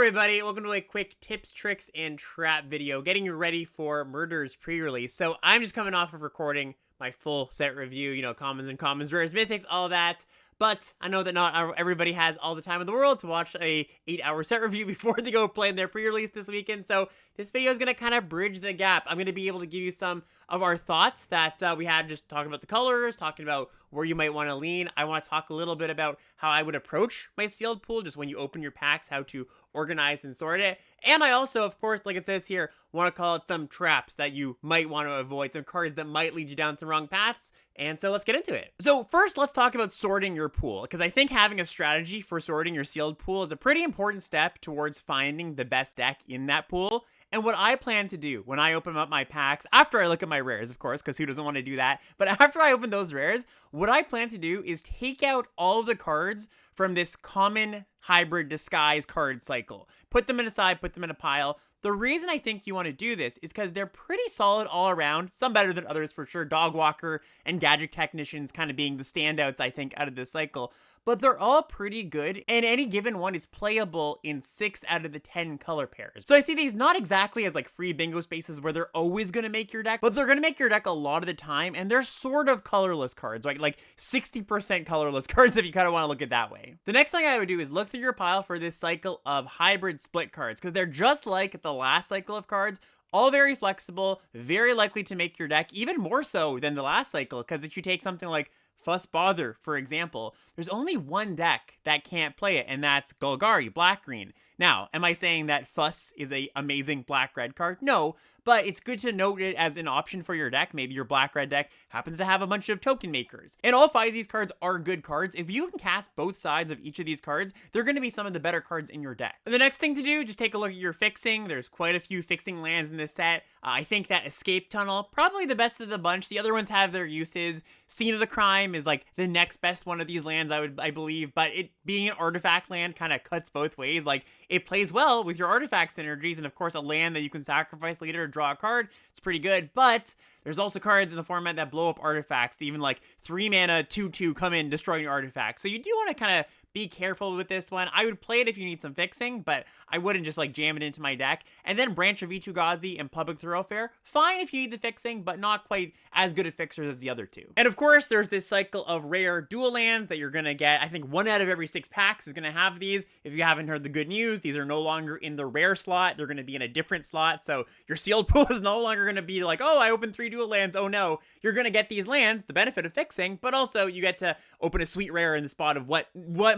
everybody, welcome to a quick tips, tricks, and trap video, getting you ready for Murder's pre-release. So I'm just coming off of recording my full set review, commons and commons, rares, mythics, all that. But I know that not everybody has all the time in the world to watch a 8-hour set review before they go play in their pre-release this weekend. So this video is going to kind of bridge the gap. I'm going to be able to give you some of our thoughts that we had just talking about the colors, talking about where you might want to lean. I want to talk a little bit about how I would approach my sealed pool, just when you open your packs, how to organize and sort it. And I also, of course, like it says here, want to call out some traps that you might want to avoid, some cards that might lead you down some wrong paths. And so let's get into it. So first, let's talk about sorting your pool, because I think having a strategy for sorting your sealed pool is a pretty important step towards finding the best deck in that pool. And what I plan to do when I open up my packs, after I look at my rares, of course, because who doesn't want to do that? But after I open those rares, what I plan to do is take out all of the cards from this common hybrid disguise card cycle. Put them in a side, put them in a pile. The reason I think you want to do this is because they're pretty solid all around. Some better than others for sure. Dog Walker and Gadget Technicians kind of being the standouts, I think, out of this cycle. But they're all pretty good, and any given one is playable in 6 out of the 10 color pairs. So I see these not exactly as like free bingo spaces where they're always going to make your deck, but they're going to make your deck a lot of the time, and they're sort of colorless cards, like 60% colorless cards if you kind of want to look at it that way. The next thing I would do is look through your pile for this cycle of hybrid split cards, because they're just like the last cycle of cards, all very flexible, very likely to make your deck even more so than the last cycle, because if you take something like Fuss Bother, for example, there's only one deck that can't play it, and that's Golgari, black-green. Now, am I saying that Fuss is a amazing black-red card? No, but it's good to note it as an option for your deck. Maybe your black-red deck happens to have a bunch of token makers. And all 5 of these cards are good cards. If you can cast both sides of each of these cards, they're going to be some of the better cards in your deck. And the next thing to do, just take a look at your fixing. There's quite a few fixing lands in this set. I think that Escape Tunnel, probably the best of the bunch. The other ones have their uses. Scene of the Crime is like the next best one of these lands, I believe, but it being an artifact land kind of cuts both ways. Like, it plays well with your artifact synergies, and of course a land that you can sacrifice later to draw a card, it's pretty good, but there's also cards in the format that blow up artifacts to even like 3 mana 2/2 come in, destroy your artifact. So you do want to kind of be careful with this one. I would play it if you need some fixing, but I wouldn't just like jam it into my deck. And then Branch of Vitu-Ghazi and Public Thoroughfare, fine if you need the fixing, but not quite as good at fixers as the other two. And of course, there's this cycle of rare dual lands that you're gonna get. I think 1 out of every 6 packs is gonna have these. If you haven't heard the good news, these are no longer in the rare slot. They're gonna be in a different slot. So your sealed pool is no longer gonna be like, oh, I opened 3 dual lands. Oh no, you're gonna get these lands, the benefit of fixing, but also you get to open a sweet rare in the spot of what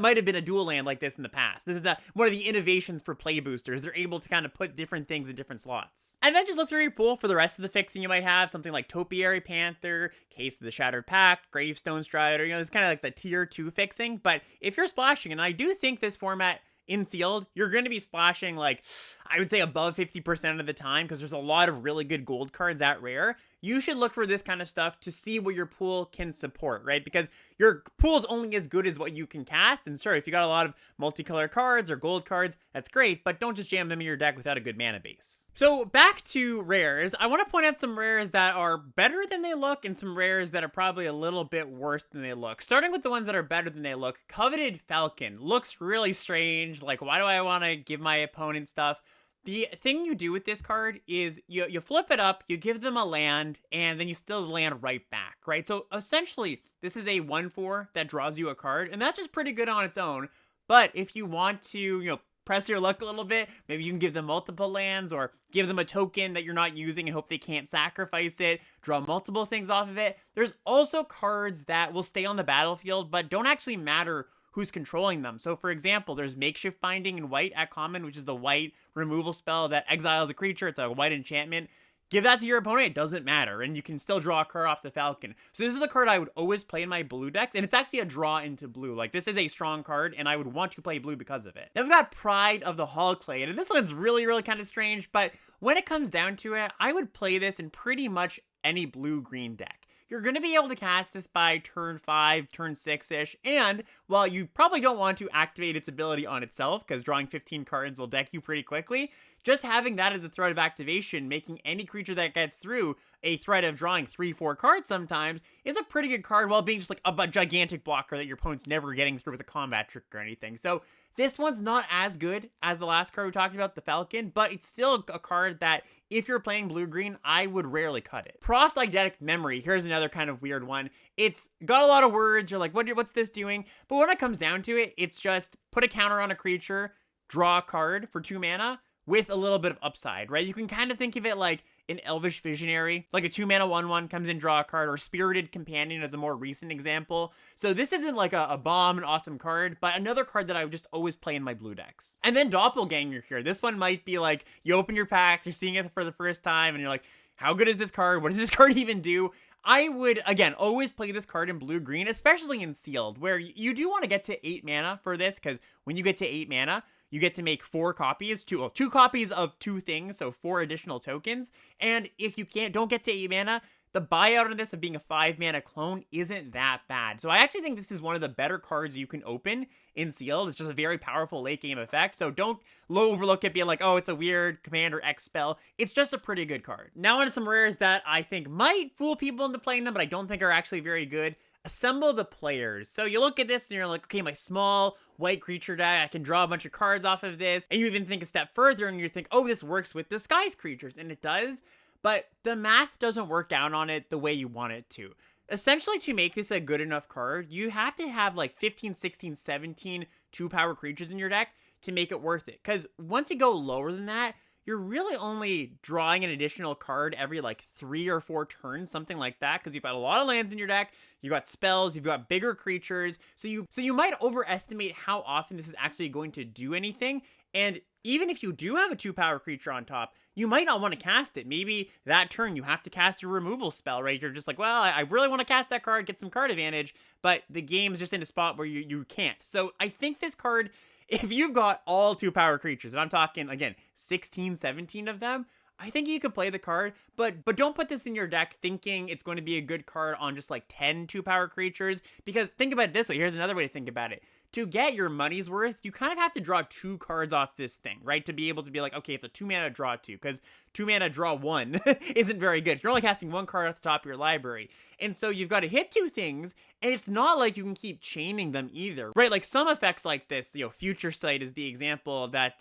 might have been a dual land like this in the past. This is one of the innovations for play boosters. They're able to kind of put different things in different slots. And then just look through your pool for the rest of the fixing you might have. Something like Topiary Panther, Case of the Shattered Pact, Gravestone Strider, it's kind of like the tier 2 fixing. But if you're splashing, and I do think this format in sealed, you're going to be splashing like, I would say above 50% of the time, because there's a lot of really good gold cards at rare. You should look for this kind of stuff to see what your pool can support, right? Because your pool's only as good as what you can cast. And sure, if you got a lot of multicolor cards or gold cards, that's great, but don't just jam them in your deck without a good mana base. So back to rares, I want to point out some rares that are better than they look and some rares that are probably a little bit worse than they look. Starting with the ones that are better than they look, Coveted Falcon looks really strange. Like, why do I want to give my opponent stuff? The thing you do with this card is you flip it up, you give them a land, and then you steal the land right back, right? So essentially, this is a 1/4 that draws you a card, and that's just pretty good on its own. But if you want to, press your luck a little bit, maybe you can give them multiple lands or give them a token that you're not using and hope they can't sacrifice it, draw multiple things off of it. There's also cards that will stay on the battlefield, but don't actually matter who's controlling them. So for example, there's Makeshift Binding in white at common, which is the white removal spell that exiles a creature. It's a white enchantment. Give that to your opponent, it doesn't matter, and you can still draw a card off the Falcon. So this is a card I would always play in my blue decks, and it's actually a draw into blue. Like, this is a strong card, and I would want to play blue because of it. Then we've got Pride of the Hallclade, and this one's really, really kind of strange, but when it comes down to it, I would play this in pretty much any blue-green deck. You're going to be able to cast this by turn 5, turn 6-ish, and while you probably don't want to activate its ability on itself, because drawing 15 cards will deck you pretty quickly, just having that as a threat of activation, making any creature that gets through a threat of drawing 3-4 cards sometimes, is a pretty good card while being just like a gigantic blocker that your opponent's never getting through with a combat trick or anything. So This one's not as good as the last card we talked about, the Falcon, but it's still a card that if you're playing blue-green, I would rarely cut it. Proseidetic Memory, here's another kind of weird one. It's got a lot of words, you're like, what's this doing? But when it comes down to it, it's just put a counter on a creature, draw a card for 2 mana, with a little bit of upside, right? You can kind of think of it like an Elvish Visionary, like a 2 mana 1/1 comes in, draw a card, or Spirited Companion as a more recent example. So this isn't like a bomb, an awesome card, but another card that I would just always play in my blue decks. And then Doppelganger here. This one might be like, you open your packs, you're seeing it for the first time, and you're like, how good is this card? What does this card even do? I would, again, always play this card in blue-green, especially in Sealed, where you do want to get to 8 mana for this, because when you get to 8 mana, you get to make 4 copies, two copies of 2 things, so 4 additional tokens. And if you don't get to 8 mana, the buyout on this of being a 5 mana clone isn't that bad. So I actually think this is one of the better cards you can open in Sealed. It's just a very powerful late game effect. So don't overlook it being like, oh, it's a weird command or X spell. It's just a pretty good card. Now on to some rares that I think might fool people into playing them, but I don't think are actually very good. Assemble the Players. So you look at this and you're like, okay, my small white creature deck, I can draw a bunch of cards off of this. And you even think a step further and you think, oh, this works with disguise creatures. And it does, but the math doesn't work out on it the way you want it to. Essentially, to make this a good enough card, you have to have like 15, 16, 17 2-power creatures in your deck to make it worth it. Because once you go lower than that, you're really only drawing an additional card every like 3 or 4 turns, something like that, because you've got a lot of lands in your deck, you've got spells, you've got bigger creatures, so you might overestimate how often this is actually going to do anything. And even if you do have a 2-power creature on top, you might not want to cast it. Maybe that turn you have to cast a removal spell, right? You're just like, well, I really want to cast that card, get some card advantage, but the game's just in a spot where you can't. So I think this card, if you've got all 2-power creatures, and I'm talking, again, 16, 17 of them, I think you could play the card, but don't put this in your deck thinking it's going to be a good card on just like 10 2-power creatures, because think about it this way. Here's another way to think about it. To get your money's worth, you kind of have to draw 2 cards off this thing, right? To be able to be like, okay, it's a 2 mana draw 2, because 2 mana draw 1 isn't very good. You're only casting 1 card off the top of your library. And so you've got to hit 2 things, and it's not like you can keep chaining them either, right? Like some effects like this, Future Sight is the example that,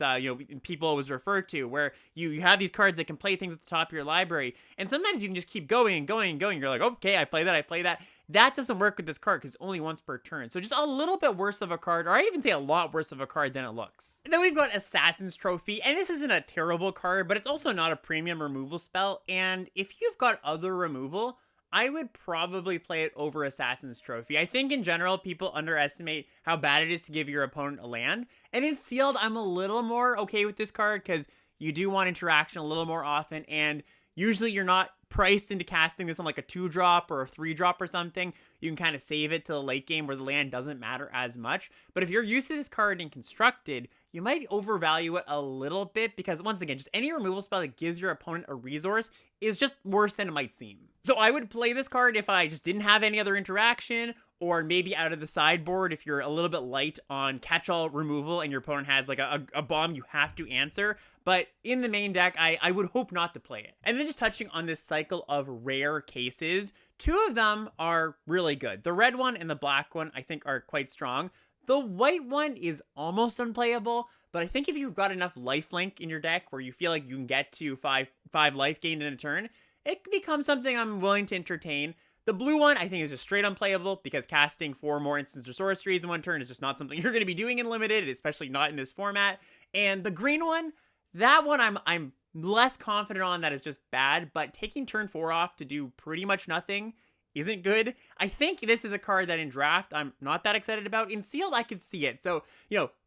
people always refer to, where you have these cards that can play things at the top of your library, and sometimes you can just keep going and going and going. You're like, okay, I play that. That doesn't work with this card because it's only once per turn. So just a little bit worse of a card, or I'd even say a lot worse of a card than it looks. And then we've got Assassin's Trophy, and this isn't a terrible card, but it's also not a premium removal spell. And if you've got other removal, I would probably play it over Assassin's Trophy. I think in general, people underestimate how bad it is to give your opponent a land. And in Sealed, I'm a little more okay with this card because you do want interaction a little more often, and usually you're not priced into casting this on like a 2-drop or a 3-drop or something. You can kind of save it to the late game where the land doesn't matter as much. But if you're used to this card in Constructed, you might overvalue it a little bit because, once again, just any removal spell that gives your opponent a resource is just worse than it might seem. So I would play this card if I just didn't have any other interaction, or maybe out of the sideboard if you're a little bit light on catch-all removal and your opponent has like a bomb you have to answer. But in the main deck, I would hope not to play it. And then just touching on this cycle of rare cases, 2 of them are really good. The red one and the black one, I think, are quite strong. The white one is almost unplayable, but I think if you've got enough lifelink in your deck where you feel like you can get to 5 life gained in a turn, it becomes something I'm willing to entertain. The blue one, I think, is just straight unplayable because casting 4 more instants or sorceries in 1 turn is just not something you're going to be doing in Limited, especially not in this format. And the green one, that one I'm less confident on that is just bad, but taking turn 4 off to do pretty much nothing isn't good. I think this is a card that in Draft I'm not that excited about. In Sealed, I could see it. So,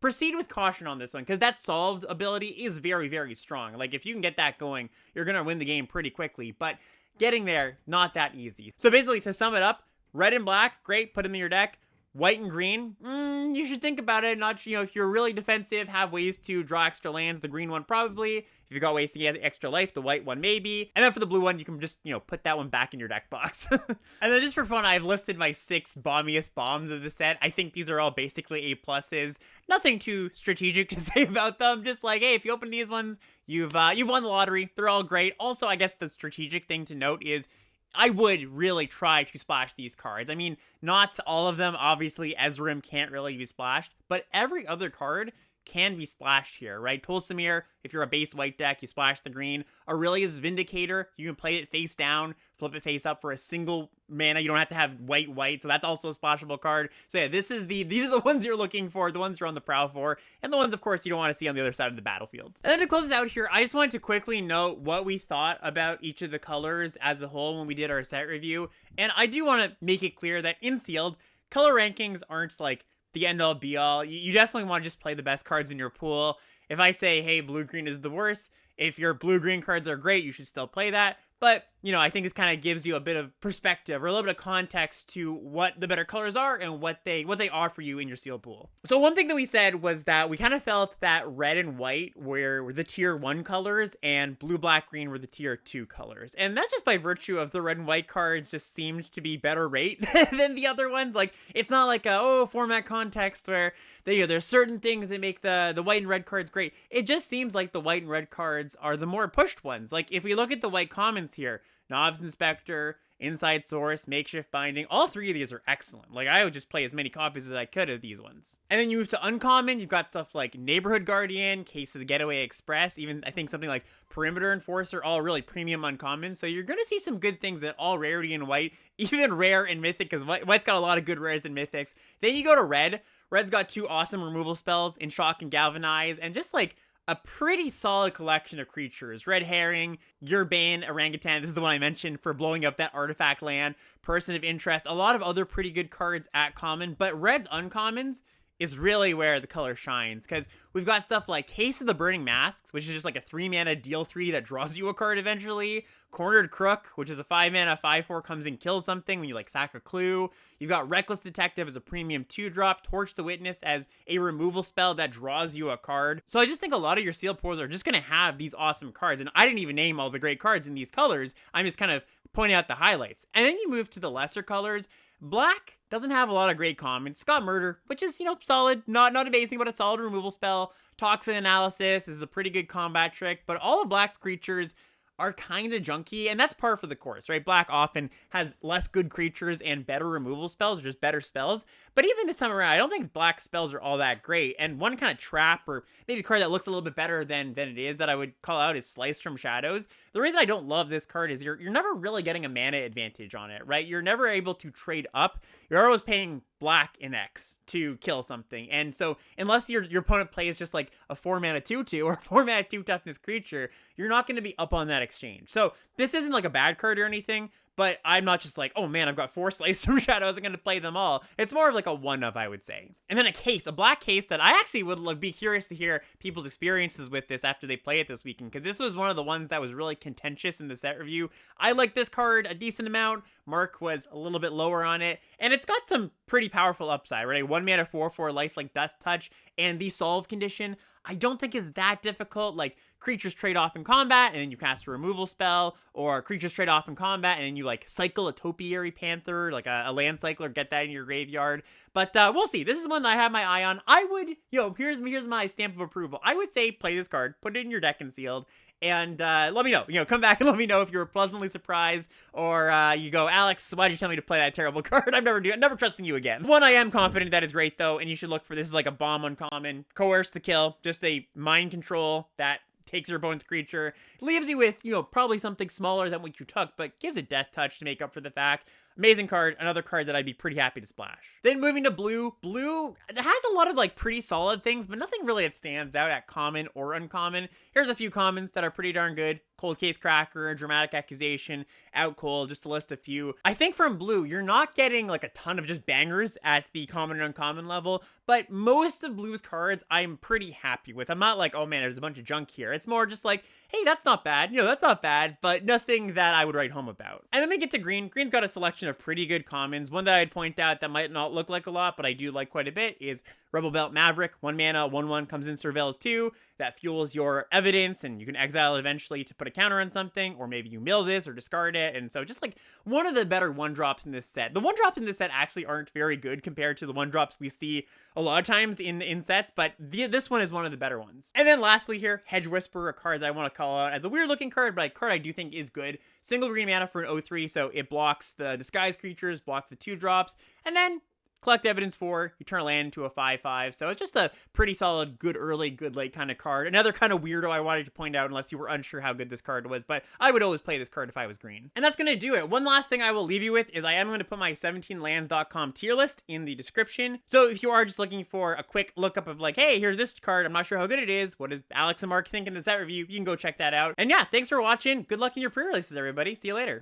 proceed with caution on this one, because that solved ability is very, very strong. Like, if you can get that going, you're going to win the game pretty quickly. But getting there, not that easy. So basically, to sum it up, red and black, great, put them in your deck. White and green, you should think about it. Not, if you're really defensive, have ways to draw extra lands. The green one probably. If you've got ways to get extra life, the white one maybe. And then for the blue one, you can just, put that one back in your deck box. And then just for fun, I've listed my 6 bombiest bombs of the set. I think these are all basically A+s. Nothing too strategic to say about them. Just like, hey, if you open these ones, you've won the lottery. They're all great. Also, I guess the strategic thing to note is, I would really try to splash these cards. I mean, not all of them. Obviously, Ezreal can't really be splashed, but every other card can be splashed here, right? Tulsimir, if you're a base white deck, you splash the green. Aurelia's Vindicator, you can play it face down, flip it face up for a single mana. You don't have to have white, so that's also a splashable card. So yeah, these are the ones you're looking for, the ones you're on the prowl for, and the ones, of course, you don't want to see on the other side of the battlefield. And then to close it out here, I just wanted to quickly note what we thought about each of the colors as a whole when we did our set review. And I do want to make it clear that in Sealed, color rankings aren't like the end-all be-all. You definitely want to just play the best cards in your pool. If I say, hey, blue-green is the worst, if your blue-green cards are great, you should still play that. But, you know, I think this kind of gives you a bit of perspective or a little bit of context to what the better colors are and what they offer you in your sealed pool. So one thing that we said was that we kind of felt that red and white were the tier 1 colors and blue, black, green were the tier 2 colors. And that's just by virtue of the red and white cards just seemed to be better rate than the other ones. Like, it's not like a, format context where there's certain things that make the white and red cards great. It just seems like the white and red cards are the more pushed ones. Like, if we look at the white commons here, Knobs Inspector, Inside Source, Makeshift Binding, all three of these are excellent. Like, I would just play as many copies as I could of these ones. And then you move to uncommon, you've got stuff like Neighborhood Guardian, Case of the Getaway Express, even I think something like Perimeter Enforcer, all really premium uncommon. So you're gonna see some good things at all rarity in white, even rare in mythic, because white's got a lot of good rares in mythics. Then you go to red. Red's got 2 awesome removal spells in Shock and Galvanize, and just like a pretty solid collection of creatures. Red Herring, Urbane, Orangutan, this is the one I mentioned for blowing up that artifact land, Person of Interest, a lot of other pretty good cards at common, but Red's uncommons is really where the color shines, because we've got stuff like Case of the Burning Masks, which is just like a 3-mana deal 3 that draws you a card eventually. Cornered Crook, which is a 5-mana 5/4, comes and kills something when you like sack a clue. You've got Reckless Detective as a premium 2-drop, Torch the Witness as a removal spell that draws you a card. So I just think a lot of your sealed pools are just going to have these awesome cards, and I didn't even name all the great cards in these colors. I'm just kind of pointing out the highlights. And then you move to the lesser colors. Black doesn't have a lot of great commons. It's got Murder, which is, solid. Not amazing, but a solid removal spell. Toxin Analysis is a pretty good combat trick, but all of Black's creatures are kind of junky, and that's par for the course, right? Black often has less good creatures and better removal spells, or just better spells. But even this time around, I don't think Black spells are all that great. And one kind of trap, or maybe a card that looks a little bit better than it is, that I would call out is Slice from Shadows. The reason I don't love this card is you're never really getting a mana advantage on it, right? You're never able to trade up. You're always paying black in X to kill something. And so unless your opponent plays just like a 4-mana 2/2 or a 4-mana 2 toughness creature, you're not going to be up on that exchange. So this isn't like a bad card or anything, but I'm not just like, oh man, I've got 4 Slice from Shadows, I'm going to play them all. It's more of like a one of, I would say. And then a black case that I actually would be curious to hear people's experiences with this after they play it this weekend, because this was one of the ones that was really contentious in the set review. I like this card a decent amount. Mark was a little bit lower on it, and it's got some pretty powerful upside, right? 1-mana 4/4 lifelink Death Touch, and the solve condition I don't think is that difficult. Like, creatures trade off in combat, and then you cast a removal spell, or creatures trade off in combat, and then you, like, cycle a Topiary Panther, like a land cycler, get that in your graveyard. But we'll see. This is one that I have my eye on. I would, here's my stamp of approval. I would say play this card, put it in your deck in Sealed, and let me know. Come back and let me know if you were pleasantly surprised, or you go, Alex, why'd you tell me to play that terrible card? I'm never trusting you again. One I am confident that is great, though, and you should look for this is like a bomb uncommon. Coerce to Kill, just a mind control that takes your opponent's creature, leaves you with, probably something smaller than what you took, but gives it Death Touch to make up for the fact. Amazing card, another card that I'd be pretty happy to splash. Then moving to blue. Blue has a lot of like pretty solid things, but nothing really that stands out at common or uncommon. Here's a few commons that are pretty darn good. Cold Case Cracker, Dramatic Accusation, Out Cold, just to list a few. I think from blue, you're not getting like a ton of just bangers at the common and uncommon level, but most of blue's cards I'm pretty happy with. I'm not like, oh man, there's a bunch of junk here. It's more just like, hey, that's not bad. That's not bad, but nothing that I would write home about. And then we get to green. Green's got a selection of pretty good commons. One that I'd point out that might not look like a lot, but I do like quite a bit is Rebel Belt Maverick, 1 mana, 1/1, comes in Surveils 2. That fuels your evidence, and you can exile it eventually to put a counter on something, or maybe you mill this or discard it. And so just like one of the better 1-drops in this set. The 1-drops in this set actually aren't very good compared to the 1-drops we see a lot of times in sets, but this one is one of the better ones. And then lastly here, Hedge Whisperer, a card that I want to call out as a weird looking card, but a card I do think is good. Single green mana for an 0/3, so it blocks the disguise creatures, blocks the 2-drops, and then collect evidence for, you turn a land into a 5/5. So it's just a pretty solid, good early, good late kind of card. Another kind of weirdo I wanted to point out, unless you were unsure how good this card was, but I would always play this card if I was green. And that's going to do it. One last thing I will leave you with is I am going to put my 17lands.com tier list in the description. So if you are just looking for a quick lookup of like, hey, here's this card, I'm not sure how good it is, what does Alex and Mark think in the set review, you can go check that out. And yeah, thanks for watching. Good luck in your pre-releases, everybody. See you later.